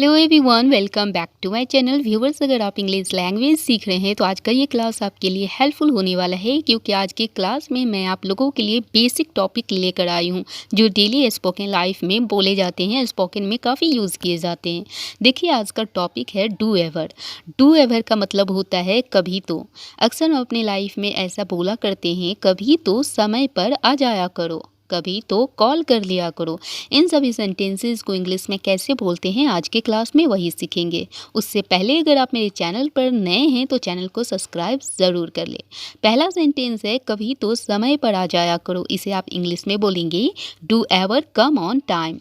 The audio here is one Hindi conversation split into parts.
Hello everyone, welcome back to my channel. Viewers, अगर आप इंग्लिश लैंग्वेज सीख रहे हैं तो आज का ये क्लास आपके लिए हेल्पफुल होने वाला है, क्योंकि आज की क्लास में मैं आप लोगों के लिए बेसिक टॉपिक लेकर आई हूँ जो डेली स्पोकन लाइफ में बोले जाते हैं, स्पोकन में काफ़ी यूज़ किए जाते हैं। देखिए, आज का टॉपिक है डू एवर। डू एवर का मतलब होता है कभी तो। अक्सर हम अपने लाइफ में ऐसा बोला करते हैं, कभी तो समय पर आ जाया करो, कभी तो कॉल कर लिया करो। इन सभी सेंटेंसेस को इंग्लिश में कैसे बोलते हैं आज के क्लास में वही सीखेंगे। उससे पहले अगर आप मेरे चैनल पर नए हैं तो चैनल को सब्सक्राइब ज़रूर कर लें। पहला सेंटेंस है कभी तो समय पर आ जाया करो। इसे आप इंग्लिश में बोलेंगे do ever come on time.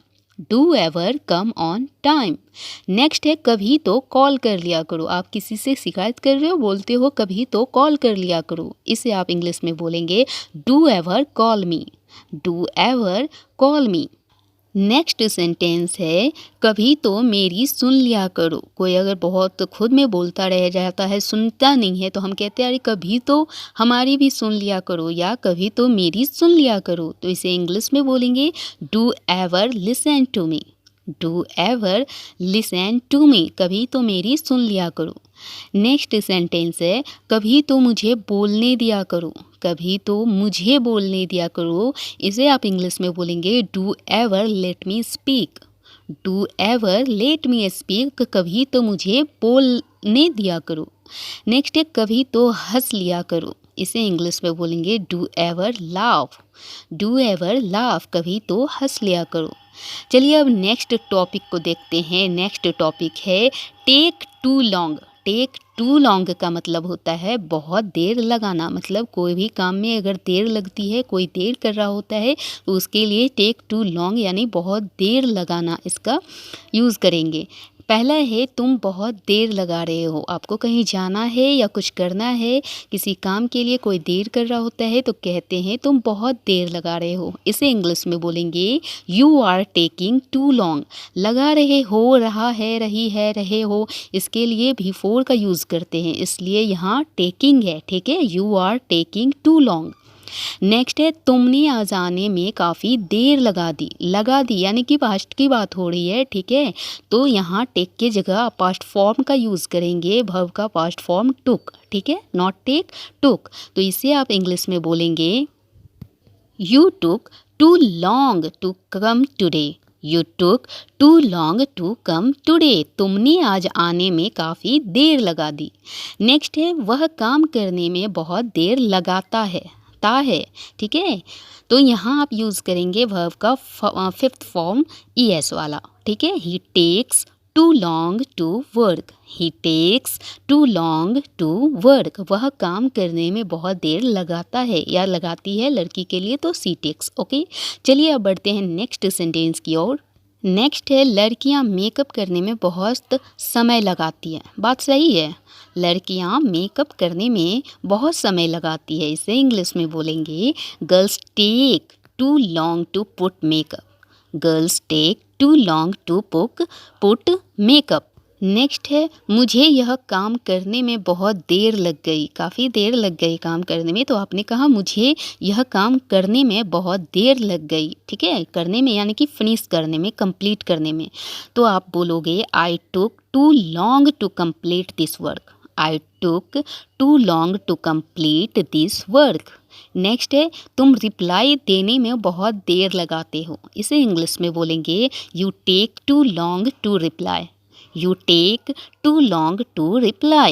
Do ever come on time. Next है कभी तो कॉल कर लिया करो। आप किसी से शिकायत कर रहे हो, बोलते हो कभी तो कॉल कर लिया करो। इसे आप इंग्लिश में बोलेंगे do ever call me. Do ever call me. Next sentence है कभी तो मेरी सुन लिया करो। कोई अगर बहुत खुद में बोलता रह जाता है, सुनता नहीं है, तो हम कहते हैं अरे कभी तो हमारी भी सुन लिया करो या कभी तो मेरी सुन लिया करो। तो इसे इंग्लिश में बोलेंगे do ever listen to me. Do ever listen to me. कभी तो मेरी सुन लिया करो। नेक्स्ट सेंटेंस है कभी तो मुझे बोलने दिया करो। कभी तो मुझे बोलने दिया करो। इसे आप इंग्लिश में बोलेंगे do ever let me speak. Do ever let me speak. कभी तो मुझे बोलने दिया करो। नेक्स्ट है कभी तो हंस लिया करो। इसे इंग्लिश में बोलेंगे do ever laugh. Do ever laugh. कभी तो हंस लिया करो। चलिए अब नेक्स्ट टॉपिक को देखते हैं। नेक्स्ट टॉपिक है take too long. Take too long का मतलब होता है बहुत देर लगाना। मतलब कोई भी काम में अगर देर लगती है, कोई देर कर रहा होता है, तो उसके लिए टेक टू लॉन्ग यानी बहुत देर लगाना इसका यूज़ करेंगे। पहला है तुम बहुत देर लगा रहे हो। आपको कहीं जाना है या कुछ करना है, किसी काम के लिए कोई देर कर रहा होता है तो कहते हैं तुम बहुत देर लगा रहे हो। इसे इंग्लिश में बोलेंगे you are taking too long. लगा रहे हो, रहा है, रही है, रहे हो, इसके लिए भी फोर का यूज़ करते हैं, इसलिए यहाँ टेकिंग है। ठीक है, you are taking too long. Next है तुमने आज आने में काफ़ी देर लगा दी। लगा दी यानी कि पास्ट की बात हो रही है। ठीक है, तो यहाँ टेक के जगह पास्ट फॉर्म का यूज़ करेंगे, वर्ब का पास्ट फॉर्म टुक। ठीक है, नॉट टेक, टुक। तो इसे आप इंग्लिश में बोलेंगे you took too long to come today. You took too long to come today. तुमने आज आने में काफ़ी देर लगा दी। नेक्स्ट है वह काम करने में बहुत देर लगाता है है। ठीक है, तो यहाँ आप यूज़ करेंगे वर्ब का फिफ्थ फॉर्म ईएस वाला। ठीक है, he takes too long to work. He takes too long to work. वह काम करने में बहुत देर लगाता है या लगाती है लड़की के लिए तो सी टेक्स। ओके, चलिए अब बढ़ते हैं नेक्स्ट सेंटेंस की ओर। नेक्स्ट है लड़कियां मेकअप करने में बहुत समय लगाती हैं। बात सही है, लड़कियां मेकअप करने में बहुत समय लगाती है। इसे इंग्लिश में बोलेंगे girls take too long to put makeup. Girls take too long to put makeup. Next है मुझे यह काम करने में बहुत देर लग गई। काफ़ी देर लग गई काम करने में, तो आपने कहा मुझे यह काम करने में बहुत देर लग गई। ठीक है, करने में यानी कि फिनिश करने में, कंप्लीट करने में, तो आप बोलोगे I took too long to complete this work. I took too long to complete this work. Next है तुम रिप्लाई देने में बहुत देर लगाते हो। इसे इंग्लिश में बोलेंगे you take too long to reply. You take too long to reply.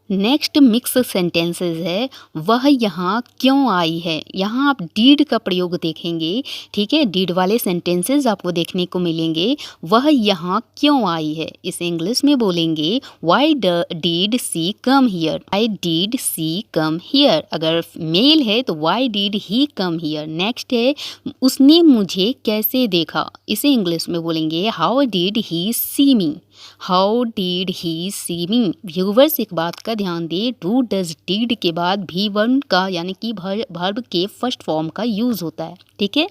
Next mix sentences है वह यहाँ क्यों आई है। यहाँ आप डीड का प्रयोग देखेंगे। ठीक है, डीड वाले सेंटेंसेस आपको देखने को मिलेंगे। वह यहाँ क्यों आई है, इसे इंग्लिश में बोलेंगे why did she come here. Why did she come here. अगर मेल है तो why did he come here. Next है उसने मुझे कैसे देखा। इसे इंग्लिश में बोलेंगे how did he see me. How did he see me. Viewers, एक बात का ध्यान दें, डू डज डीड के बाद भी वर्ब का यानी कि वर्ब के फर्स्ट फॉर्म का यूज़ होता है। ठीक है,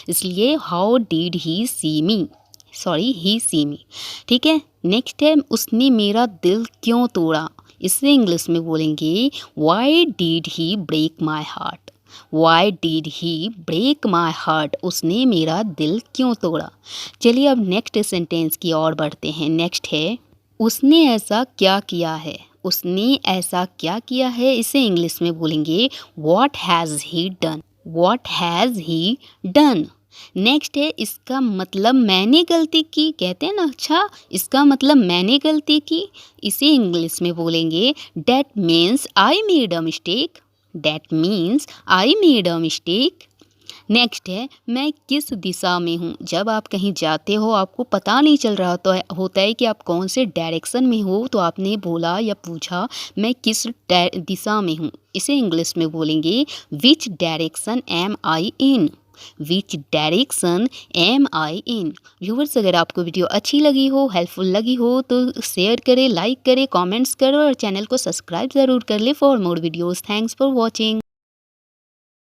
इसलिए how did he see me, sorry he see me. ठीक है, नेक्स्ट है उसने मेरा दिल क्यों तोड़ा। इसे इंग्लिश में बोलेंगे why did he break my heart. Why did he break my heart, उसने मेरा दिल क्यों तोड़ा। चलिए अब नेक्स्ट सेंटेंस की ओर बढ़ते हैं। नेक्स्ट है उसने ऐसा क्या किया है। उसने ऐसा क्या किया है, इसे इंग्लिश में बोलेंगे what has he done. What has he done. Next है इसका मतलब मैंने गलती की, कहते हैं ना, अच्छा इसका मतलब मैंने गलती की, इसे इंग्लिश में बोलेंगे that means I made a mistake. That means I made a mistake. Next है मैं किस दिशा में हूँ। जब आप कहीं जाते हो आपको पता नहीं चल रहा तो होता है कि आप कौन से डायरेक्शन में हो, तो आपने बोला या पूछा मैं किस दिशा में हूँ, इसे इंग्लिश में बोलेंगे which direction am I in. Which direction am I in. Viewers अगर आपको वीडियो अच्छी लगी हो, हेल्पफुल लगी हो तो शेयर करें, लाइक करें, कमेंट्स करो और चैनल को सब्सक्राइब ज़रूर कर ले for more videos. Thanks for watching.